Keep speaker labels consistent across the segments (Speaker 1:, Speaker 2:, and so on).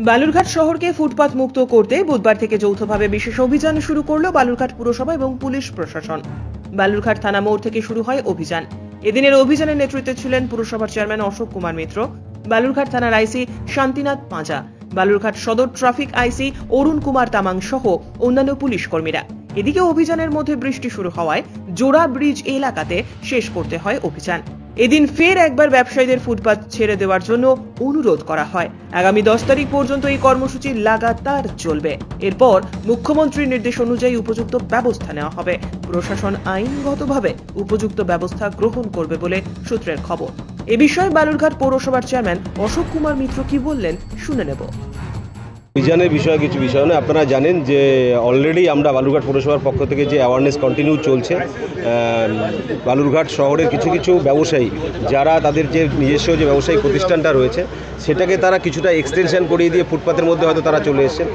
Speaker 1: বালুরঘাট শহরকে ফুটপাত মুক্ত করতে বুধবার থেকে যৌথভাবে বিশেষ অভিযান শুরু করল বালুরঘাট পুরসভা এবং পুলিশ প্রশাসন। বালুরঘাট থানা মোড় থেকে শুরু হয় অভিযান। এদিনের অভিযানের নেতৃত্বে ছিলেন পুরসভার চেয়ারম্যান অশোক কুমার মিত্র, বালুরঘাট থানার আইসি শান্তিনাথ পাঁজা, বালুরঘাট সদর ট্রাফিক আইসি অরুণ কুমার তামাং সহ অন্যান্য পুলিশ কর্মীরা। এদিকে অভিযানের মধ্যে বৃষ্টি শুরু হওয়ায় জোড়া ব্রিজ এলাকাতে শেষ করতে হয় অভিযান। এদিন ফের একবার ব্যবসায়ীদের ফুটপাত ছেড়ে দেওয়ার জন্য অনুরোধ করা হয়। আগামী 10 তারিখ পর্যন্ত এই কর্মসূচি লাগাতার চলবে। এরপর মুখ্যমন্ত্রীর নির্দেশ অনুযায়ী উপযুক্ত ব্যবস্থা নেওয়া হবে। প্রশাসন আইনগতভাবে উপযুক্ত ব্যবস্থা গ্রহণ করবে বলে সূত্রের খবর। এ বিষয়ে বালুরঘাট পৌরসভার চেয়ারম্যান অশোক কুমার মিত্র কি বললেন শুনে নেব।
Speaker 2: অভিযানের বিষয়ে কিছু বিষয় নয়, আপনারা জানেন যে অলরেডি আমরা বালুরঘাট পৌরসভার পক্ষ থেকে যে অ্যাওয়ারনেস কন্টিনিউ চলছে। বালুরঘাট শহরের কিছু কিছু ব্যবসায়ী যারা তাদের যে নিজস্ব যে ব্যবসায়িক প্রতিষ্ঠানটা রয়েছে সেটাকে তারা কিছুটা এক্সটেনশন করিয়ে দিয়ে ফুটপাতের মধ্যে হয়তো তারা চলে এসেছেন।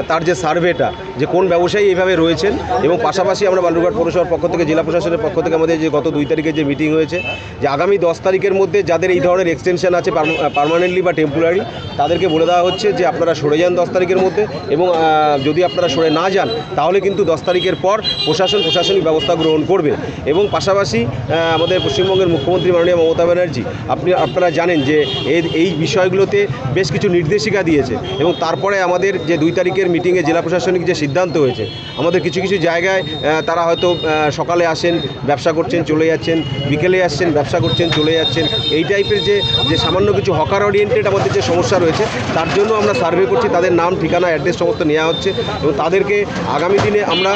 Speaker 2: তার যে সার্ভেটা যে কোন ব্যবসায়ী এইভাবে রয়েছেন, এবং পাশাপাশি আমরা বালুরঘাট পৌরসভার পক্ষ থেকে জেলা প্রশাসনের পক্ষ থেকে আমাদের যে গত 2 তারিখে যে মিটিং হয়েছে যে আগামী 10 তারিখের মধ্যে যাদের এই ধরনের এক্সটেনশন আছে পার্মানেন্টলি বা টেম্পোরারি, তাদেরকে বলে দেওয়া হচ্ছে যে আপনারা সরে যান 10 তারিখের মধ্যে, এবং যদি আপনারা সরে না যান তাহলে কিন্তু 10 তারিখের পর প্রশাসনিক ব্যবস্থা গ্রহণ করবে। এবং পাশাপাশি আমাদের পশ্চিমবঙ্গের মুখ্যমন্ত্রী মাননীয় মমতা ব্যানার্জি আপনারা জানেন যে এই বিষয়গুলোতে বেশ কিছু নির্দেশিকা দিয়েছে, এবং তারপরে আমাদের যে 2 তারিখের মিটিংয়ে জেলা প্রশাসনিক যে সিদ্ধান্ত হয়েছে, আমাদের কিছু কিছু জায়গায় তারা হয়তো সকালে আসেন ব্যবসা করছেন চলে যাচ্ছেন, বিকেলে আসছেন ব্যবসা করছেন চলে যাচ্ছেন, এই টাইপের যে সামান্য কিছু হকার ওরিয়েন্টেড আমাদের যে সমস্যা রয়েছে তার জন্য আমরা সার্ভে করছি, তাদের নাম ঠিকানা অ্যাড্রেস সমস্ত নেওয়া হচ্ছে, এবং তাদেরকে আগামী দিনে আমরা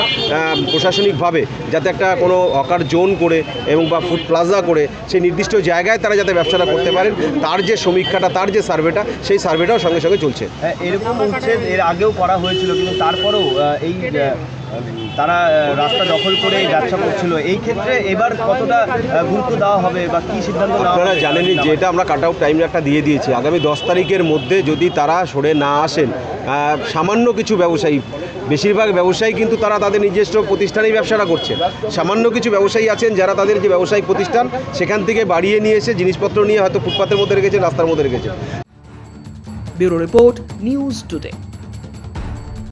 Speaker 2: প্রশাসনিকভাবে যাতে একটা কোনো হকার জোন করে এবং বা ফুড প্লাজা করে সেই নির্দিষ্ট জায়গায় তারা যাতে ব্যবসাটা করতে পারেন, তার যে সমীক্ষাটা, তার যে সার্ভেটা, সেই সার্ভেটাও সঙ্গে সঙ্গে চলছে।
Speaker 3: এরকম উচ্ছেদ এর আগেও করা হয়েছিল, কিন্তু তারপরেও এই তারা রাস্তা দখল করে ব্যবসা করছিল। এই ক্ষেত্রে এবার কতটা গুরুত্ব দেওয়া হবে বা কী সিদ্ধান্ত নেওয়া হবে?
Speaker 2: আপনারা জানেনই যে এটা আমরা কাট আউট টাইম একটা দিয়ে দিয়েছি। আগামী 10 তারিখের মধ্যে যদি তারা সরে না আসেন, সামান্য কিছু ব্যবসায়ী, বেশিরভাগ ব্যবসায়ী কিন্তু তারা তাদের নিজস্ব প্রতিষ্ঠানেই ব্যবসাটা করছে। সামান্য কিছু ব্যবসায়ী আছেন যারা তাদের যে ব্যবসায়িক প্রতিষ্ঠান সেখান থেকে বাড়িয়ে নিয়ে এসে জিনিসপত্র নিয়ে হয়তো ফুটপাতের মধ্যে রেখেছে, রাস্তার মধ্যে রেখেছে।
Speaker 1: Bureau report, news today.